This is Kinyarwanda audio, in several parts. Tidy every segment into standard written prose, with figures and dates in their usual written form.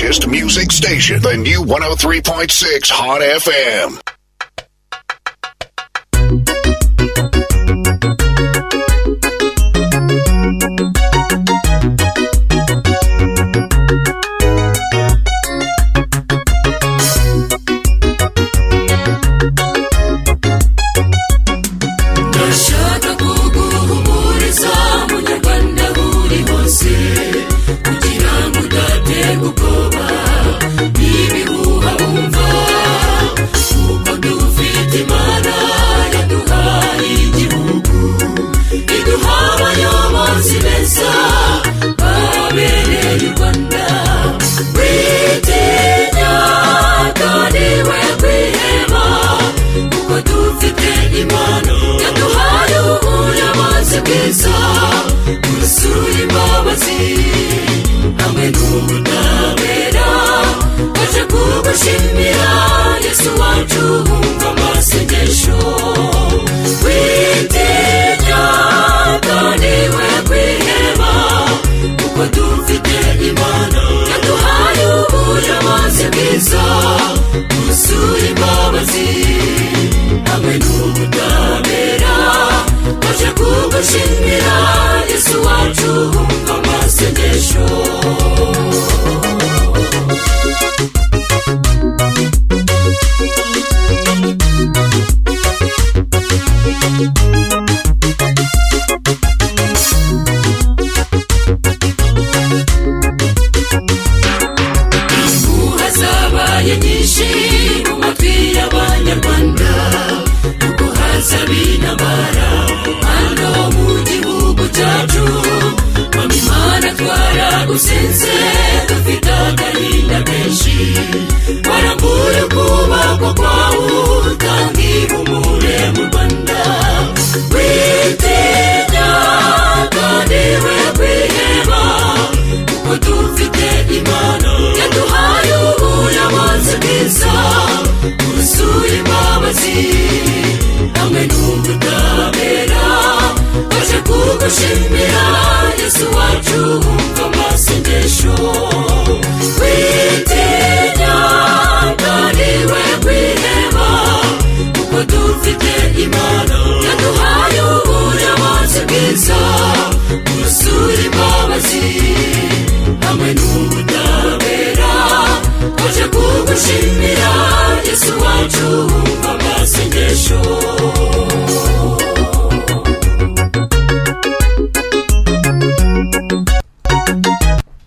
freshest music station, the new 103.6 Hot FM.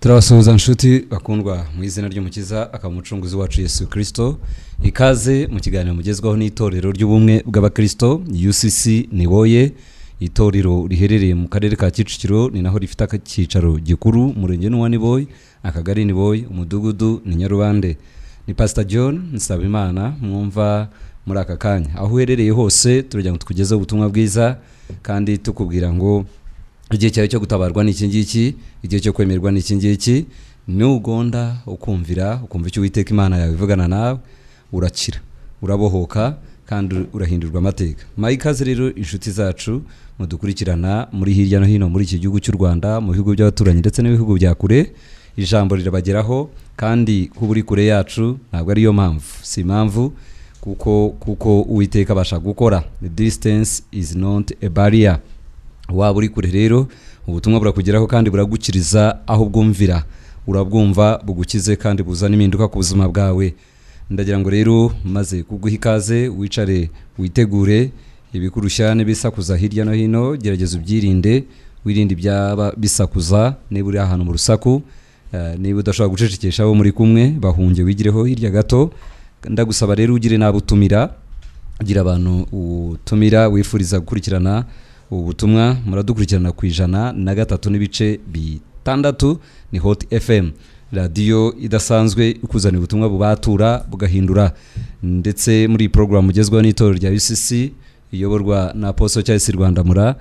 Turabasuhuza nshuti bakundwa mu izina ry'umukiza akamucunguzi wacu Yesu Kristo. Ikaze mu kiganiro mugezwaho n'itorero ry'ubumwe bw'abakristo UCC Niboye, itorero riherereye mu karere ka Kicukiro, ni naho rifite akicaro gikuru murenge wa Niboye, akagari Niboye, umudugudu ni Nyarubande. Ni Pastor John Nsabimana mwumva muri aka kanya. Aho uherereye hose turajya tukugezaho ubutumwa bwiza kandi tukubwira ngo igihe cyawe cyo gutabarwa ni iki ngiki, igihe cyo kwemerwa ni iki ngiki. Nugonda ukumvira icyo Uwiteka Imana yawe ivugana nawe, urakira, urabohoka kandi urahindurwa amateka. Mayikaze rero inshuti zacu mudukurikirana muri hirya no hino muri iki gihugu cy'u Rwanda, mu bihugu by'abaturanyi ndetse n'ibihugu bya kure. Ijambo rirabageraho kandi kuba uri kure yacu ntabwo ari yo mpamvu, si impamvu, kuko Uwiteka abasha gukora. The distance is not a barrier. Waba uri kure rero ubutumwa burakugeraho kandi buragukiriza aho bwumvira, urabwumva bugukize kandi buzana impinduka ku buzima bwawe. Ndagira ngo rero maze kuguha ikaze wicare witegure ibikurushya n'ibisakuza hirya no hino, gerageza ubyirinde, wirinde byaba bisakuza. Niba uri ahantu mu rusaku, niba udashobora gucecekesha abo muri kumwe, bahunge wigireho hirya gato. Ndagusaba rero ugire nabutumira, gira abantu utumira wifuriza gukurikirana ubutumwa. Muradukurikirana ku 103.6 ni Hot FM, radio idasanzwe ikuzanira ubutumwa bubatura bugahindura. Ndetse muri program mugezweho n'itorero rya UCC iyoborwa na Apostle Charles Rwandamura,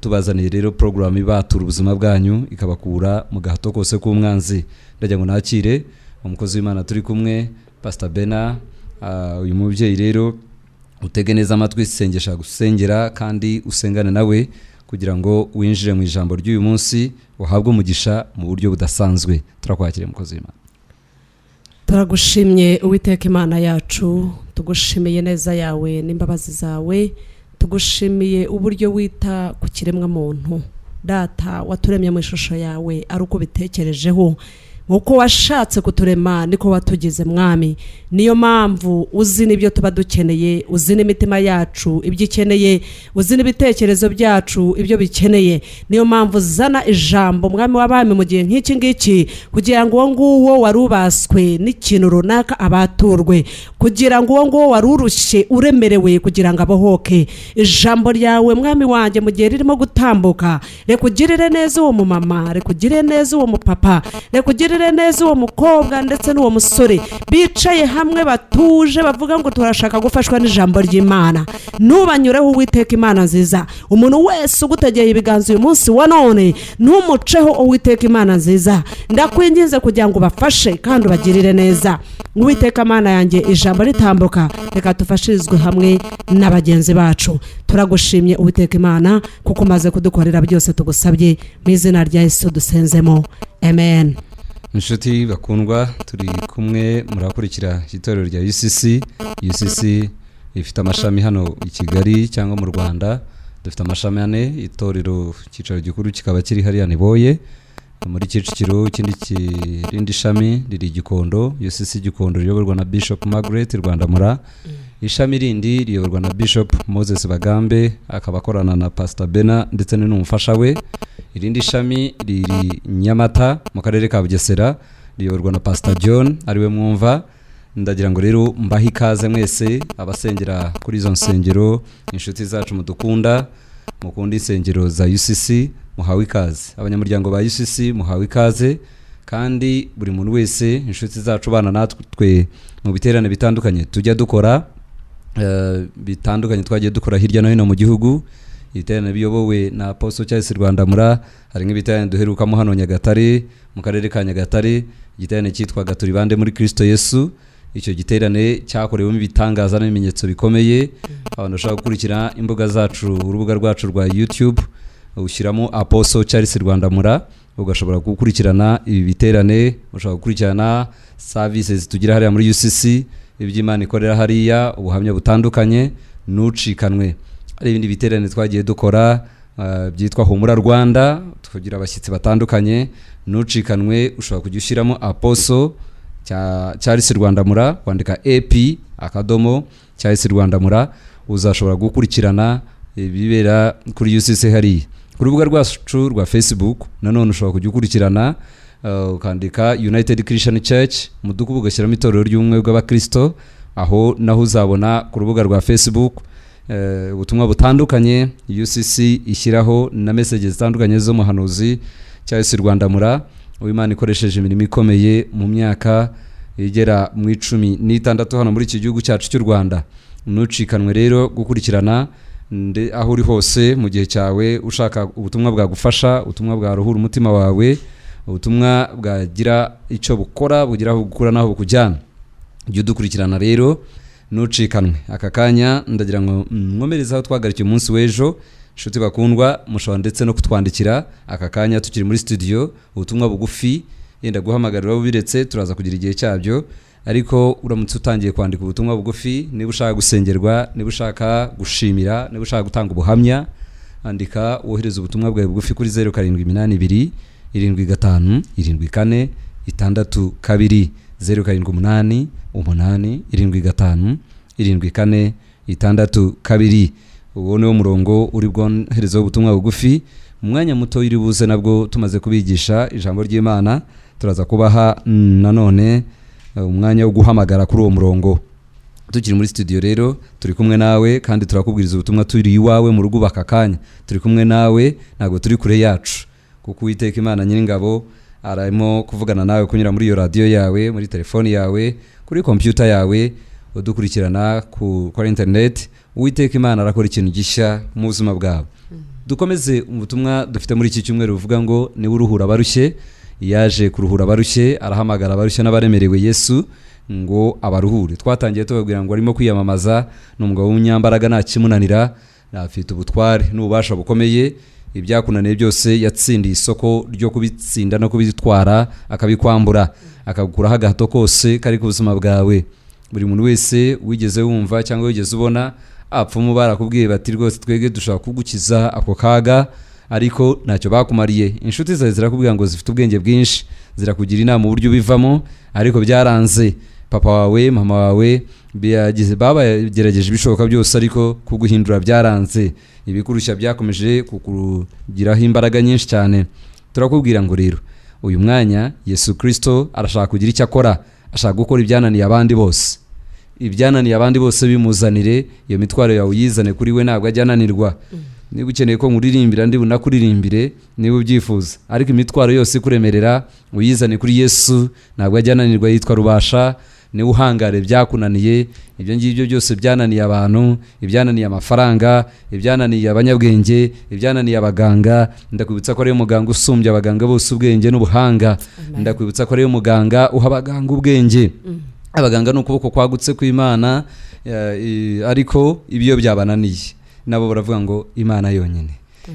tubazaniye rero program ibatura ubuzima bwanyu, ikabakura mu gahato kose k'umwanzi. Ndagira ngo nakire umukozi w'Imana turi kumwe, Pastor Bena. Uyu mubyeyi rero utege neza amatwi, isengesha gusengera kandi usengane nawe kugira ngo winjire mu ijambo ry'uyu munsi, uhabwe umugisha mu buryo budasanzwe. Turakwakiriye mukozi w'Imana. turagushimye Uwiteka Imana yacu, tugushimiye neza yawe n'imbabazi zawe, tugushimiye uburyo wita ku kiremwa muntu. Data waturemye mu ishusho yawe ari uko bitekerejeho, nkuko washatse kuturema niko watugize mwami. Niyo mpamvu uzi n'ibyo tuba dukeneye, uzi n'imitima yacu ibyo ikeneye, uzi n'ibitekerezo byacu ibyo bikeneye. Niyo mpamvu zana ijambo mwami w'abami mu gihe nk'iki ngiki, kugira ngo uwo nguwo warubaswe n'ikintu runaka abaturwe, kugira ngo uwo nguwo warurushye uremerewe kugira ngo abohoke. Ijambo ryawe mwami wanjye mu gihe ririmo gutambuka, rekugirire neza uwo mumama, rekugirire neza uwo mupapa, rekugirire neza uwo mukobwa ndetse n'uwo musore bicaye hamwe batuje bavuga ngo turashaka gufashwa n'ijambo ry'Imana. Nubanyureho Uwiteka Imana nziza, umuntu wese ugutegeye ibiganza uyu munsi wa none ntumuceho Uwiteka Imana nziza. Ndakwinginze kugira ngo bafashe kandi ubagirire neza. Uwiteka Imana yanjye, ijambo ritambuka, reka tufashirizwe hamwe n'abagenzi bacu. Turagushimye Uwiteka Imana kuko umaze kudukorera byose tugusabye, mu izina rya Yesu dusenzemo, amen. Inshuti bakundwa, turi kumwe murakurikira itorero rya UCC ifite amashami hano i Kigali cyangwa mu Rwanda. Dufite amashami ane, itorero cyicaro gikuru kikaba kiri hariya Niboye muri Kicukiro, ikindi shami riri Gikondo, UCC Gikondo riyoborwa na Bishop Margaret Rwandamura. Ishami rindi riyoborwa na Bishop Moses Bagambe, akaba akorana na Pastor Bena ndetse n'umufasha we. Irindi shami riri Nyamata mu karere ka Bugesera, riyoborwa na Pastor John ariwe mwumva. Ndagira ngo rero mbahe ikaze mwese abasengera kuri izo nsengero, inshuti zacu mudukunda, mukunda insengero za UCC, muhawe ikaze. Abanyamuryango ba UCC muhawe ikaze, kandi buri muntu wese inshuti zacu bana natwe mu biterane bitandukanye tujya dukora, bitandukanye twagiye dukora hirya no hino mu gihugu. Ibiterane biyobowe na Apostle Charles Rwandamura, hari nk'ibiterane duherukamo hano Nyagatare mu karere ka Nyagatare, igiterane cyitwaga Turi Bande muri Kristo Yesu. Icyo giterane cyakorewemo ibitangaza n'ibimenyetso bikomeye. Abantu bashaka gukurikira imbuga zacu, urubuga rwacu rwa YouTube, ushyiramo Apostle Charles Rwandamura ugashobora gukurikirana ibi biterane, ushobora gukurikirana services tugira hariya muri UCC, iby'Imana ikorera hariya, ubuhamya butandukanye, nucikanwe. Hari ibindi biterane twagiye dukora byitwa Humura Rwanda, tugira abashyitsi batandukanye, nucikanwe. Ushobora kujya ushyiramo Apostle Charles Rwandamura, kwandika AP akadomo Charles Rwandamura, uzashobora gukurikirana ibibera kuri UCC hariya. Ku rubuga rwacu rwa Facebook nanone ushobora kujya ukurikirana, ukandika United Christian Church mudukubu ugashyiramo itorero ry'ubumwe bw'abakristo. Aho naho uzabona ku rubuga rwa Facebook ubutumwa butandukanye UCC ishyiraho na messages zitandukanye zo muhanuzi Charles Rwandamura, Uwimana ikoresheje imirimo ikomeye mu myaka igera mu 16 hano muri iki gihugu cyacu cy'u Rwanda. Nucikanwe rero gukurikirana aho uri hose mu gihe cyawe, ushaka ubutumwa bwagufasha, ubutumwa bwaruhura umutima wawe, ubutumwa bwagira icyo bukora, bugira aho gukura naho bukujyana. Jya udukurikirana rero, nucikanwe. Aka kanya ndagira ngo nkomereza aho twagarikiye umunsi w'ejo. Inshuti bakundwa, mushobora ndetse no kutwandikira aka kanya tukiri muri studio, ubutumwa bugufi, yenda guhamagarira biretse turaza kugira igihe cyabyo. Ariko uramutse utangiye kwandika ubutumwa bugufi, niba ushaka gusengerwa, niba ushaka gushimira, niba ushaka gutanga ubuhamya, andika wohereza ubutumwa bwawe bugufi kuri 0782 75 74 62 0788 8 75 74 62. Uwo ni wo murongo uri bwoherezaho ubutumwa bugufi. Mu mwanya muto uri buze nabwo tumaze kubigisha ijambo ry'Imana, turaza kubaha nanone umwanya wo guhamagara kuri uwo murongo. Tukiri muri studio rero turi kumwe nawe, kandi turakubwiriza ubutumwa turi iwawe mu rugo baka kanya. Turi kumwe nawe, ntago turi kure yacu, kuko Uwiteka Imana Nyiringabo arimo kuvugana nawe kunyura muri iyo radio yawe, muri telefone yawe, kuri computer yawe, udukurikirana ku internet. Uwiteka Imana arakora ikintu gishya mu buzima bwawe. Dukomeze ubutumwa dufite muri iki cyumweru buvuga ngo ni uruhura abarushye. Yaje kuruhura abarushye, arahamagara abarushye n'abaremerewe Yesu ngo abaruhure. Twatangiye tubabwira ngo arimo kwiyamamaza, n'umugabo w'umunyambaraga nta kimunanira, afite ubutware n'ububasha bukomeye. ibyakunaniye byose yatsindiye isoko ryo kubitsinda no kubitwara akabikwambura, akagukuraho agahato kose kari ku buzima bwawe. Buri muntu wese wigeze wumva cyangwa wigeze ubona apfumu barakubwiye bati rwose twege dushaka kugukiza ako kaga, ariko ntacyo bakumariye. Inshuti zawe zirakubwira ngo zifite ubwenge bwinshi, zirakugira inama uburyo bivamo, ariko byaranze. Papa wawe, mama wawe babagerageje ibishoboka byose, ariko kuguhindura byaranze. Ibikurushya byakomeje kukugiraho imbaraga nyinshi cyane. Turakubwira ngo rero uyu mwanya Yesu Kristo arashaka kugira icyo akora, ashaka gukora ibyananiye abandi bose. Ibyananiye abandi bose bimuzanire, iyo mitwaro yawe uyizane kuri we, ntabwo ajyananirwa. Niba ukeneye ko nkuririmbira ndi bunakuririmbire niba ubyifuza, ariko imitwaro yose kuremerera uyizane kuri Yesu, ntabwo ajyananirwa. Yitwa Rubasha. Niwe uhangare byakunaniye, ibyo ngibyo byose byananiye abantu, ibyananiye amafaranga, ibyananiye abanyabwenge, ibyananiye abaganga. Ndakwibutsa ko ariyo muganga usumbya abaganga bose ubwenge n'ubuhanga. Ndakwibutsa ko ariyo muganga uha abaganga ubwenge. Abaganga ni ukuboko kwagutse kw'Imana, ariko ibyo byabananiye nabo baravuga ngo Imana yonyine.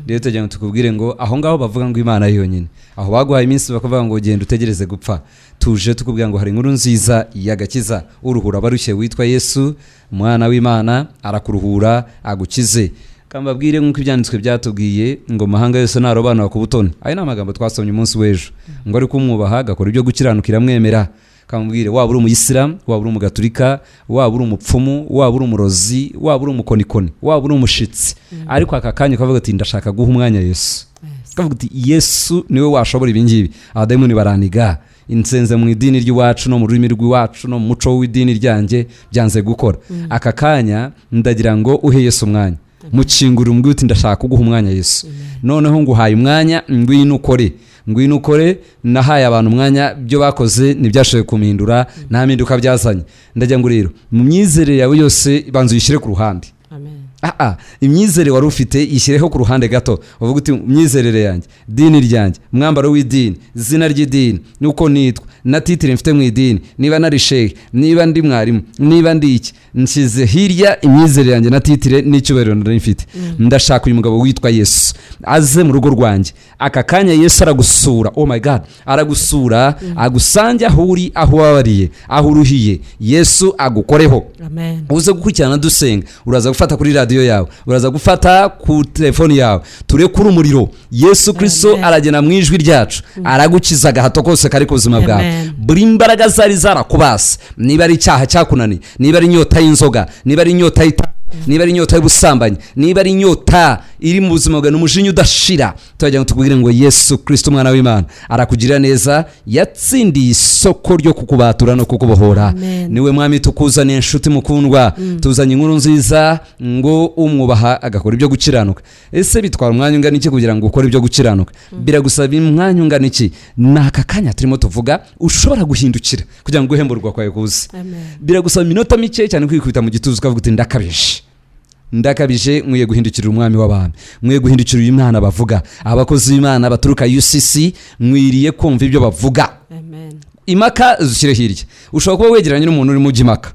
Rero tujya tukubwire ngo aho ngaho bavuga ngo Imana yonyine, aho baguhaye iminsi bakavuga ngo genda utegereze gupfa, tuje tukubwira ngo hari inkuru nziza y'agakiza. Uruhura abarushye witwa Yesu, umwana w'Imana, arakuruhura agukize. Kambabwire nk'uko ibyanditswe byatubwiye ngo mahanga yose narobanura ku butoni. Ayo ni amagambo twasomye umunsi w'ejo, ngo ari kumwubaha agakora ibyo gukiranukira mwemera. Kamubwire waba uri umuyisilamu, waba uri umugaturika, waba uri umupfumu, waba uri umurozi, waba uri umukonikoni, waba uri umushitsi, ariko aka kanya kavuga ati ndashaka guha umwanya Yesu. Kavuga ati Yesu niwe washobora ibi ngibi. Abadayimoni baraniga, insenze mu idini ry'iwacu no mu rurimi rw'iwacu no mu muco w'idini ryanjye byanze gukora. Aka kanya ndagira ngo uhe Yesu umwanya, mukingurira umbwira uti ndashaka guha umwanya Yesu. Noneho nguhaye umwanya, ngwino ukore. Nahaye abantu umwanya, byo bakoze ntibyashoboye kumhindura, nta mpinduka byazanye. Ndagira ngo rero mu myizerere yawe yose banza uyishyire ku ruhande. Imyizerere wari ufite ishyireho ku ruhande gato. Uvuga uti imyizerere yanjye, dini ryanjye, umwambaro w'idini, izina ry'idini, nuko nitwa, na titire mfite mu idini, niba nari shehe, niba ndi mwarimu, niba ndi iki, nshyize hirya imyizerere yanjye na titire n'icyubahiro nari mfite. Ndashaka uyu mugabo witwa Yesu aze mu rugo rwanjye. Aka kanya Yesu aragusura. Oh my God, aragusura, agusange aho uri, aho wabariye, aho uruhiye. Yesu agukoreho. Amen. Uze gukurikirana dusenga, uraza gufata kuri radio yawe, uraza gufata ku telefoni yawe, turekura umuriro. Yesu Kristo aragena mu ijwi ryacu, aragukiza agahato kose kari ku buzima bwawe. Buri imbaraga zari zarakubase, niba ari icyaha cyakunaniye, niba ari inyota y'inzoga, niba ari inyota y'itabi, niba ari inyota y'ubusambanyi, niba ari inyota iri mu buzima bwawe n'umujinya udashira, tujya tukubwire ngo Yesu Kristo umwana w'Imana arakugira neza, yatsindiye isoko ryo kukubatura no kukubohora. Niwe mwami tukuzaniye inshuti mukundwa, tuzanye inkuru nziza ngo umwubaha agakora ibyo gukiranuka. Ese bitwara umwanya ungana iki kugira ngo ukore ibyo gukiranuka? Biragusaba umwanya ungana iki? Naka kanya turimo tuvuga ushobora guhindukira kugira ngo uhemburwa kwawe kuze. Biragusaba iminota mike cyane kwikubita mu gituza ukavuga uti ndakabije, nkwiye guhindukirira umwami w'abantu, nkwiye guhindukirira uyu mwana bavuga. Abakozi b'Imana baturuka UCC mwiriye kumva ibyo bavuga. Imaka zishyire hirya. Ushobora kuba wegeranye n'umuntu uri mu gimaka,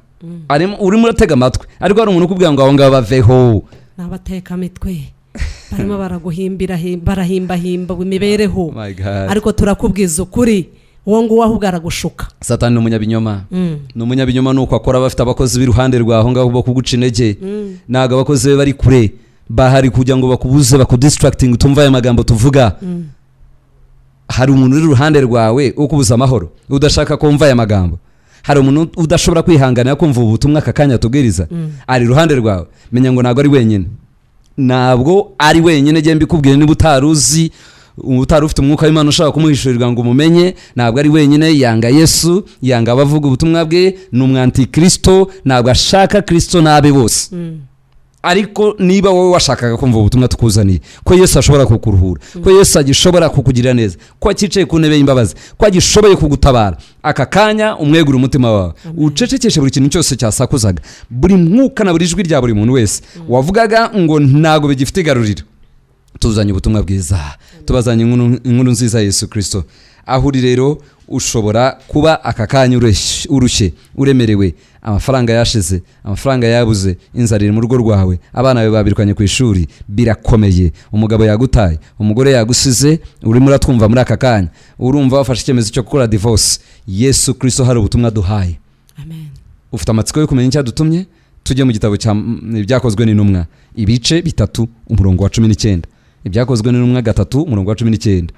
urimo uratega amatwi, ariko hari umuntu ukubwira ngo aho ngaho baveho. Nabateka mitwe barimo baraguhimbira barahimbahimba imibereho, ariko turakubwiza ukuri, uwo nguwo ahubwo aragushuka. Satani n'umunyabinyoma, n'umunyabinyoma nuko akora bafite abakozi b'iruhande rwaho ngaho bo kuguca intege. Naga abakozi be bari kure, bahari kugira ngo bakubuze, bakudistracting utumva aya magambo tuvuga. Hari umuntu uri iruhande rwawe ukubuza amahoro, udashaka kumva aya magambo. Hari umuntu udashobora kwihanganira kumva ubutumwa aka kanya tubwiriza, ari iruhande rwawe. Menya ngo ntabwo ari wenyine, ntabwo ari wenyine. Ngiye mbikubwire niba utaruzi, utari ufite umwuka w'Imana ushaka kumuhishurirwa ngo umumenye, ntabwo ari wenyine. Yanga Yesu, yanga abavuga ubutumwa bwe, ni umwantikristo, ntabwo ashaka Kristo nabe bose. Ariko niba wowe washakaga kumva ubutumwa tukuzaniye, ko Yesu ashobora kukuruhura, ko Yesu agishobora kukugirira neza, ko akicaye ku ntebe y'imbabazi, ko agishoboye kugutabara, aka kanya umwegura umutima wawe, ucecekeshe buri kintu cyose cyasakuzaga, buri mwuka na buri jwi rya buri muntu wese wavugaga ngo ntago bigifite igaruriro. Tuzanye ubutumwa bwiza, tubazanye inkuru nziza Yesu Kristo aho uri rero ushobora kuba aka kanya urushye uremerewe, amafaranga yashize, amafaranga yabuze, inzara iri mu rugo rwawe, abana bawe babirukanye ku ishuri, birakomeye, umugabo yagutaye, umugore yagusize, urimo uratwumva muri aka kanya, urumva wafashe icyemezo cyo gukora divorce. Yesu Kristo hari ubutumwa duhaye. Amen. Ufite amatsiko yo kumenya icyadutumye? Tujye mu gitabo Ibyakozwe n'Intumwa ibice 3 umurongo wa 19. Ibyakozwe n'Intumwa 3 umurongo wa 19.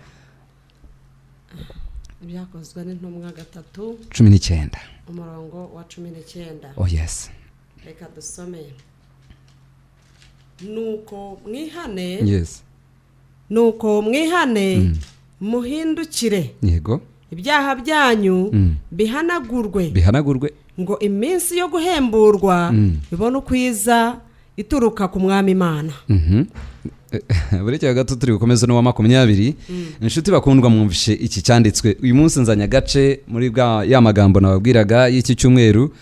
Ibyakozwe n'Intumwa 3:19 umurongo wa 19. Oh yes. Reka dusome. Nuko mwihane. Yes. Nuko mwihane muhindukire. Yego. Ibyaha byanyu bihanagurwe ngo iminsi yo guhemburwa bibone ukwiza ituruka ku Mwami Imana. Buri cyo gato turi gukomeza no wa 20. Inshuti bakundwa, mwumvishe iki cyanditswe uyu munsi nzanya gace muri ya magambo nababwiraga y'iki cyumweru.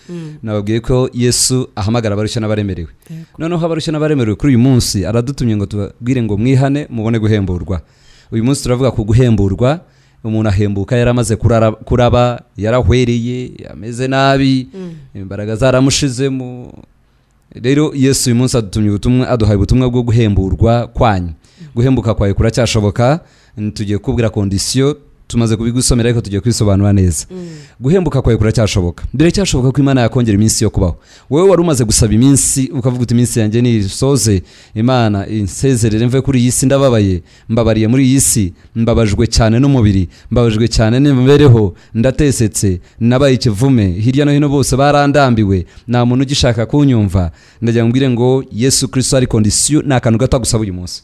Nababwiye ko Yesu ahamagara abarushya n'abaremerewe. Noneho abarushya n'abaremerewe kuri uyu munsi aradutumye ngo tubabwire ngo mwihane mubone guhemburwa. Uyu munsi turavuga ku guhemburwa. Umuntu ahembuka yaramaze kuraba, yarahwereye, yameze nabi, imbaraga zaramushizemo. Rero Yesu uyu munsi aduhaye ubutumwa bwo guhemburwa kwanyu. Guhembuka kwawe kuracyashoboka. Tugiye kubwira condition tumaze kubigusomera, ariko tugiye kwisobanura neza. Guhembuka kwawe kuracyashoboka. Biracyashoboka ko Imana yakongera iminsi yo kubaho. Wowe wari umaze gusaba iminsi ukavuga uti iminsi yanjye ni soze, Imana insezerere mve kuri iyi si, ndababaye, mbabariye muri iyi si, mbabajwe cyane n'umubiri, mbabajwe cyane n'imibereho, ndatesetse, nabaye ikivume, hirya no hino bose barandambiwe, nta muntu ugishaka kunyumva. Ndagira mbwire ngo Yesu Kristo ari condition, na kantu gato gusaba uyu munsi.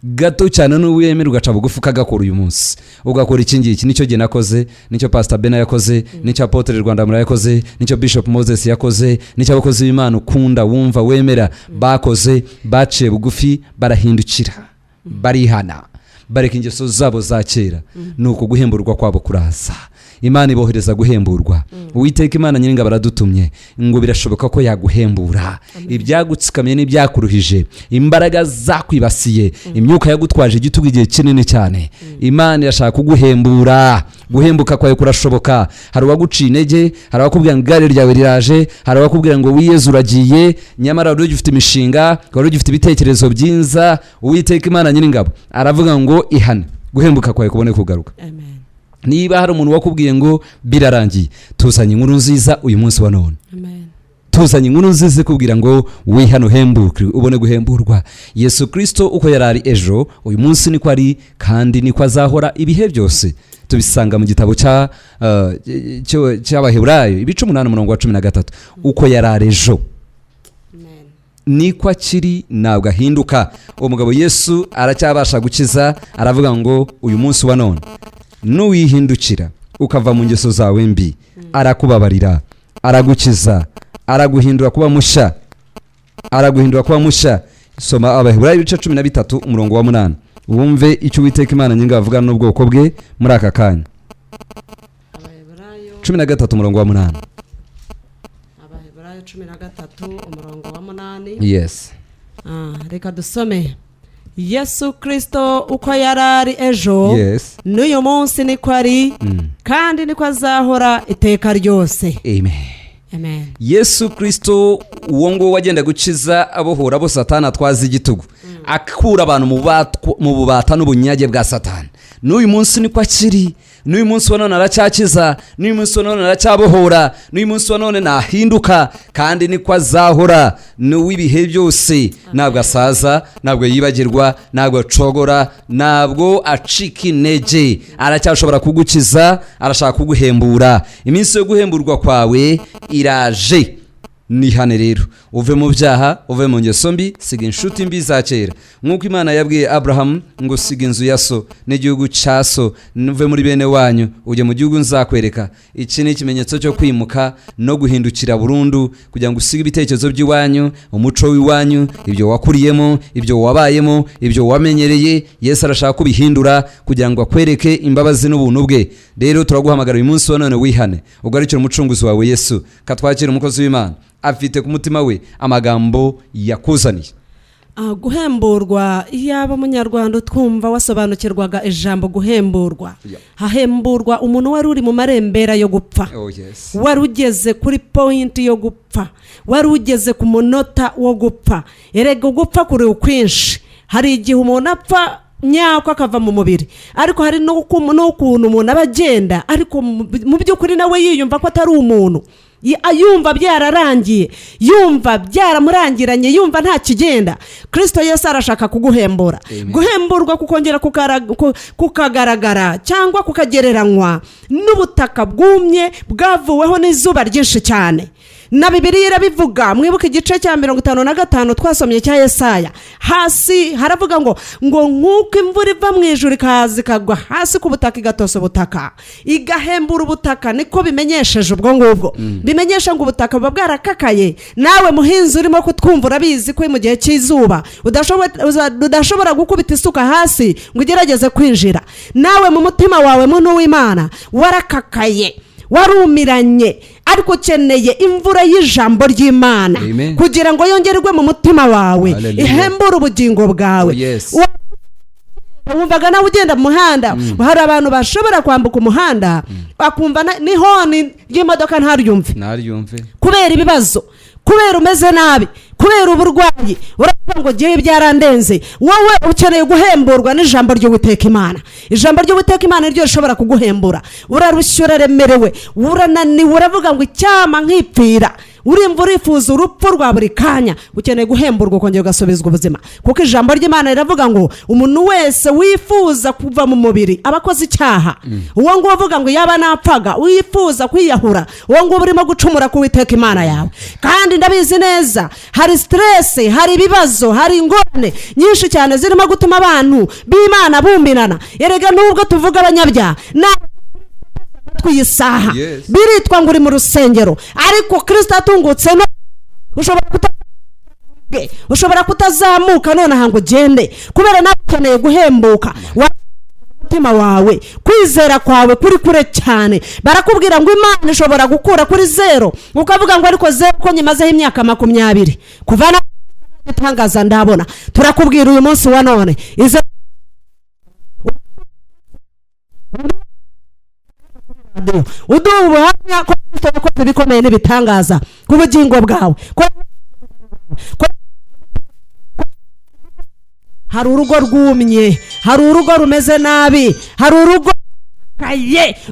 Gato cyane n'uwemera ugaca bugufi ukagakora uyu munsi. Ugakora iki ngiki, nicyo gihe nakoze, nicyo Pastor Bena yakoze, nicyo Apotre Rwandamura yakoze, nicyo Bishop Moses yakoze, nicyo abakozi b'Imana ukunda wumva wemera bakoze. Baciye bugufi, barahindukira, barihana, bareka ingeso zabo za kera. Nuko guhemburwa kwabo kuraza. Imana ibohereza guhemburwa. Uwiteka Imana nyiringa baradutumye ngo birashoboka ko yaguhembura. Ibyagutsikamiye n'ibyakuruhije, imbaraga zakwibasiye, imyuka yagutwaje igitugu igihe kinini cyane, Imana irashaka kuguhembura. Guhembuka kwawe kurashoboka. Hari uwaguciye intege, hari abakubwira ngo igare ryawe riraje, hari abakubwira ngo wiyeze uragiye, nyamara wari ugifite imishinga, wari ugifite ibitekerezo byiza. Uwiteka Imana nyiringabo aravuga ngo ihane, guhembuka kwawe kubone kugaruka. Amen. Niba hari umuntu wakubwiye ngo birarangiye, tuzanye inkuru nziza uyu munsi wa none. Amen. Tuzanye inkuru nziza kubwira ngo wihano hembuke ubone guhemburwa. Yesu Kristo uko yarari ejo, uyu munsi niko ari kandi niko azahora ibihe byose. Tubisanga mu gitabo cy'Abaheburayo ibice 8 umurongo wa 13. Uko yarari ejo niko akiri, ntabwo ahinduka. Uwo mugabo Yesu aracyabasha gukiza. Aravuga ngo uyu munsi wa none nuwihindukira ukava mu ngeso zawe mbi, arakubabarira, aragukiza, araguhindura kuba musha. Soma Abaheburayo ibice 13 umurongo wa 8. Wumve icyo Uwiteka Imana nyinga avuga n'ubwoko bwe muri aka kanya. Abaheburayo 13 umurongo wa 8. Abaheburayo 13 umurongo wa 8. Yes. Reka dusome. Yesu Kristo uko yarari ejo, yes, n'uyu munsi niko ari, kandi niko azahora iteka ryose. Amen. Amen. Yesu Kristo uwo ngo wagenda gukiza abohora bo Satani atwaza igitugu, akura abantu mu bubata n'ubunyage bwa Satani. N'uyu munsi niko akiri. N'uyu munsi wa none aracyakiza, n'uyu munsi wa none aracyabohora, n'uyu munsi wa none nahinduka, kandi niko azahora n'uwibihe byose. Ntabwo asaza, ntabwo yibagirwa, ntabwo acogora, ntabwo acika intege. Aracyashobora kugukiza, arashaka kuguhembura. Iminsi yo guhemburwa kwawe iraje. Nihane rero, uve mu byaha, uve mu ngeso mbi, siga inshuti mbi za kera. Nk'uko Imana yabwiye Abraham ngo siga inzu ya so n'igihugu cya so, nuve muri bene wanyu ujye mu gihugu nzakwereka. Iki ni ikimenyetso cyo kwimuka no guhindukira burundu, kugira ngo usige ibitekerezo by'iwanyu, umuco w'iwanyu, ibyo wakuriyemo, ibyo wabayemo, ibyo wamenyereye. Yesu arashaka kubihindura kugira ngo akwereke imbabazi n'ubuntu bwe. Rero turaguhamagara uyu munsi wa none wihane, ugarukire umucunguzi wawe Yesu. Katwakira umukozi w'Imana afite ku mutima we amagambo yakuzaniye. guhemburwa iyaba umunyarwanda twumva wasobanukirwaga ijambo guhemburwa. Hahemburwa umuntu wari uri mu marembera yo gupfa, wari ugeze kuri point yo gupfa, wari ugeze ku munota wo gupfa. Erega gupfa kuri ukwinshi, hari igihe umuntu apfa nyako akava mu mubiri, ariko hari n'ukuntu umuntu abagenda ariko mu by'ukuri nawe yiyumva ko atari umuntu, yumva byararangiye, yumva byaramurangiranye, yumva nta kigenda. Kristo Yesu arashaka kuguhembura. Guhemburwa kukongera kukagaragara cyangwa kukagereranywa n'ubutaka bwumye bwavuweho n'izuba ryinshi cyane. Na Bibiliya irabivuga, mwibuke igice cya 55 twasomye cya Yesaya. Hasi haravuga ngo nkuko imvura iva mu ijuru ikaza ikagwa hasi ku butaka igatosa ubutaka igahembura ubutaka, niko bimenyesheje ubwo ngubwo. Bimenyesha ngo ubutaka buba bwarakakaye. Nawe muhinzi urimo kutwumva urabizi ko mu gihe cy'izuba udashobora gukubita isuka hasi ngo ugerageze kwinjira. Nawe mu mutima wawe muntu w'Imana warakakaye, warumiranye, ariko ukeneye imvura y'ijambo ry'Imana kugira ngo yongerwe mu mutima wawe, ihembure ubugingo bwawe. Wumvaga nawe ugenda mu muhanda, hari abantu bashobora kwambuka umuhanda bakumva n'ihoni ry'imodoka ntaryumve kubera ibibazo, kubera umeze nabi, kubera uburwayi. Uravuga ngo gihe byarandenze. Wowe ukeneye guhemburwa n'ijambo ry'Uwiteka Imana. Ijambo ry'Uwiteka Imana ryo rishobora kuguhembura. Urarushye, uraremerewe, urananiwe, uravuga ngo icyama nkipfira, urimva urifuza urupfu rwa buri kanya. Ukeneye guhemburwa kongera ugasubizwa ubuzima, kuko ijambo ry'Imana riravuga ngo umuntu wese wifuza kuva mu mubiri abakoze icyaha. Uwo ngo uvuga ngo yaba napfaga, wifuza kwiyahura, uwo ngo urimo gucumura ku Uwiteka Imana yawe. Kandi ndabizi neza hari stress, hari ibibazo, hari ingorane nyinshi cyane zirimo gutuma abantu b'Imana bumbirana. Erega nubwo tuvuga abanyabyaha twisaha biritwa ngo uri mu rusengero, ariko Kristo atungutse no ushobora kutazamuka none hango ugende, kubera nawe ukeneye guhembuka. Mutima wawe, kwizera kwawe kuri kure cyane. Barakubwira ngo Imana ishobora gukura kuri 0, ukavuga ngo ariko 0 ko nyimazeho imyaka 20 kuvana itangaza ndabona. Turakubwira uyu munsi wa none ubuhamya ko yakoze bikomeye n'ibitangaza ku bugingo bwawe. Hari urugo rwumye, hari urugo rumeze nabi, hari urugo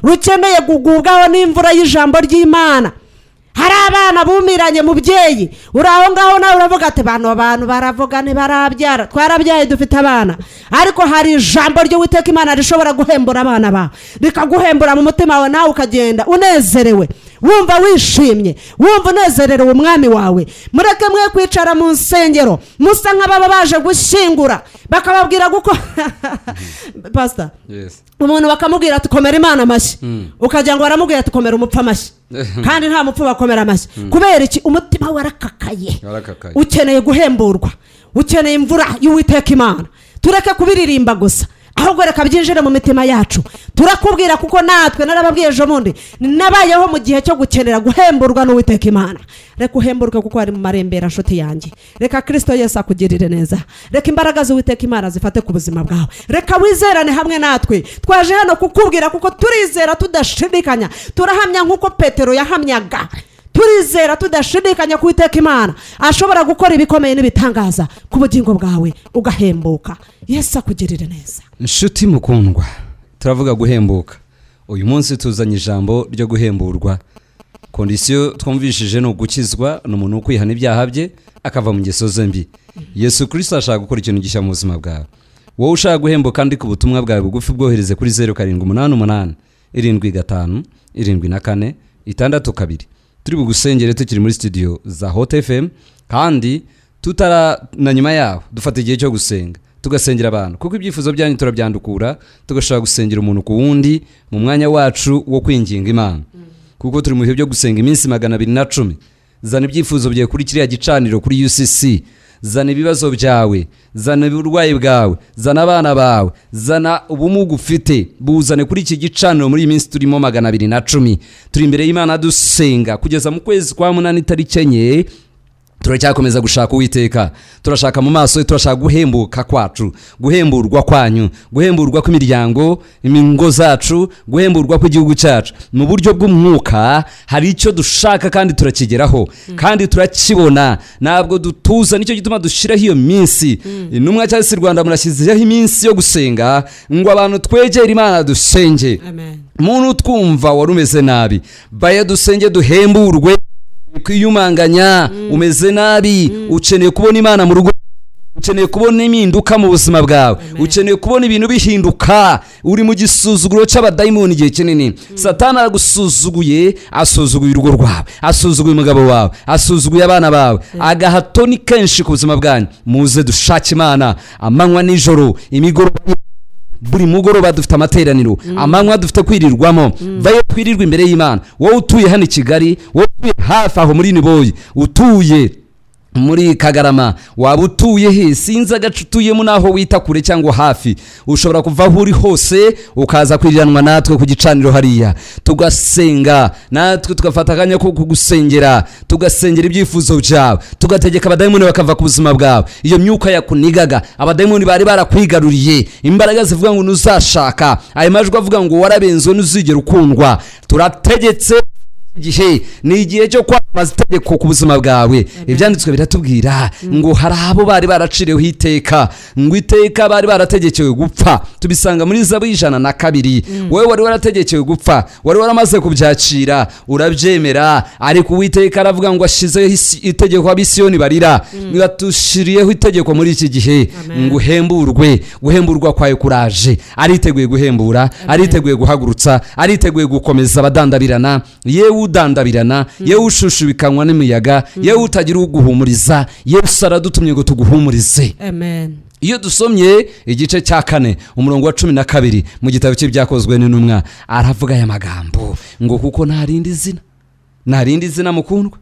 rukeneye kugubwaho n'imvura y'ijambo ry'Imana. Hari abana bumiranye mubyeyi, uraho ngaho nawe uravuga ati abantu baravuga ntibarabyara, twarabyaye dufite abana. Ariko hari ijambo ry'Uwiteka Imana rishobora guhembura abana bawe, rikaguhembura mu mutima wawe, nawe ukagenda unezerewe, wumva wishimye, wumva unezerewe umwami wawe. Mureke mwe kwicara mu nsengero musa nk'ababa baje gushyingura, bakababwira guko pastor umuntu bakamubwira ati komera Imana amashyi, ukajya ngo baramubwira ati komera umupfu amashyi, kandi nta mupfu bakomera amashyi. Kubera iki? Umutima warakakaye, ukeneye guhemburwa, ukeneye imvura y'Uwiteka Imana. Tureke kubiririmba gusa, ahubwo reka byinjire mu mitima yacu. Turakubwira kuko natwe narababwiye ejo bundi nabayeho mu gihe cyo gukenera guhemburwa n'Uwiteka Imana. Reka uhemburwe kuko ari mu marembera nshuti yanjye. Reka Kristo Yesu akugirire neza. Reka imbaraga z'Uwiteka Imana zifate ku buzima bwawe. Reka wizerane hamwe natwe. Twaje hano kukubwira kuko turizera tudashidikanya, turahamya nkuko Petero yahamyaga. Turizera tudashidikanya ku Uwiteka Imana ashobora gukora ibikomeye n'ibitangaza ku bugingo bwawe ugahembuka. Yesu akugirire neza. Nshuti mukundwa, turavuga guhembuka. Uyu munsi tuzanye ijambo ryo guhemburwa. Kondisiyo twumvishije no gukizwa n'umuntu kwihana ibyaha bye akava mu ngeso ze mbi. Yesu Kristo ashaka gukora ikintu gishya mu buzima bwawe. Wowe ushaka guhembuka kandi ku butumwa bwawe bugufi bwohereze kuri 0788 75 74 62. Turi bugusengere tukiri muri studio za Hot FM, kandi na nyuma yaho dufata igihe cyo gusenga tugasengera abantu, kuko ibyifuzo byanyu turabyandukura tugashaka gusengera umuntu ku wundi mu mwanya wacu wo kwinginga Imana. Kuko turi mu bihe byo gusenga iminsi 210. Zana ibyifuzo byawe kuri kiriya gicaniro kuri UCC, zana ibibazo byawe, zana uburwayi bwawe, zana abana bawe, zana ubumuga ufite, buzane kuri iki gicaniro. Muri iyi minsi turimo 210 turi imbere y'Imana dusenga kugeza mu kwezi kwa 8 tariki 9 turacyakomeza gushaka Uwiteka, turashaka mu maso ye, turashaka guhembuka kwacu, guhemburwa kwanyu, guhemburwa kw'imiryango, imingo zacu, guhemburwa kw'igihugu cyacu. Mu buryo bw'umwuka hari icyo dushaka kandi turakigeraho kandi turakibona, ntabwo dutuza. Nicyo gituma dushiraho iyo minsi. Intumwa cyangwa se Rwanda murashyizeho iminsi yo gusenga ngo abantu twegere Imana dusenge. Muntu twumva warumeze nabi, baye dusenge duhemburwe kwiyumanganya. Umeze nabi, ukeneye kubona Imana mu rugo, ukeneye kubona impinduka mu buzima bwawe, ukeneye kubona ibintu bihinduka. Uri mu gisuzuguro cy'abadayimoni igihe kinini. Satani aragusuzuguye, asuzuguye urugo rwawe, asuzuguye umugabo wawe, asuzuguye abana bawe, agahato ni kenshi ku buzima bwanyu. Muze dushake Imana amanywa nijoro, imigoroba. Buri mugoroba dufite amateraniro, amanywa dufite kwirirwamo. Vayo twirirwa imbere y'Imana. Wowe utuye hano i Kigali, wowe utuye hafi aho muri Niboyi, utuye muri Kagarama, waba utuye he, sinzi agace utuyemo naho wita kure cyangwa hafi, ushobora kuva aho uri hose ukaza kwiriranwa natwe ku gicaniro hariya, tugasenga natwe, tugafata akanya ko kugusengera, tugasengera ibyifuzo byawe, tugategeka abadayimoni bakava ku buzima bwawe. Iyo myuka yakunigaga, abadayimoni bari barakwigaruriye, imbaraga zivuga ngo nuzashaka, ayo majwi avuga ngo warabenzwe ntuzigera ukundwa, turategetse igihe ni igihe cyo kwamamaza itegeko ku buzima bwawe. Ibyanditswe biratubwira ngo hari abo bari baraciriweho iteka, ngo iteka bari barategekewe gupfa. Tubisanga muri Zaburi 102. Wowe wari warategekewe gupfa, wari waramaze kubyakira, urabyemera, ariko Uwiteka aravuga ngo ashizeho itegeko abisiyoni barira, ngatushiriyeho itegeko muri iki gihe ngo uhemburwe. Guhemburwa kwawe kuraje, ariteguye guhembura, ariteguye guhagurutsa, ariteguye gukomeza abadandabirana. Yewe udandabirana, yewe ushushubikanywa n'imiyaga, yewe utagira uguhumuriza, Yesu aradutumye ngo tuguhumurize. Amen. Iyo dusomye igice cya 4 umurongo wa 12 mu gitabo cy'ibyakozwe n'intumwa, aravuga aya magambo ngo kuko nta rindi zina mukundwa,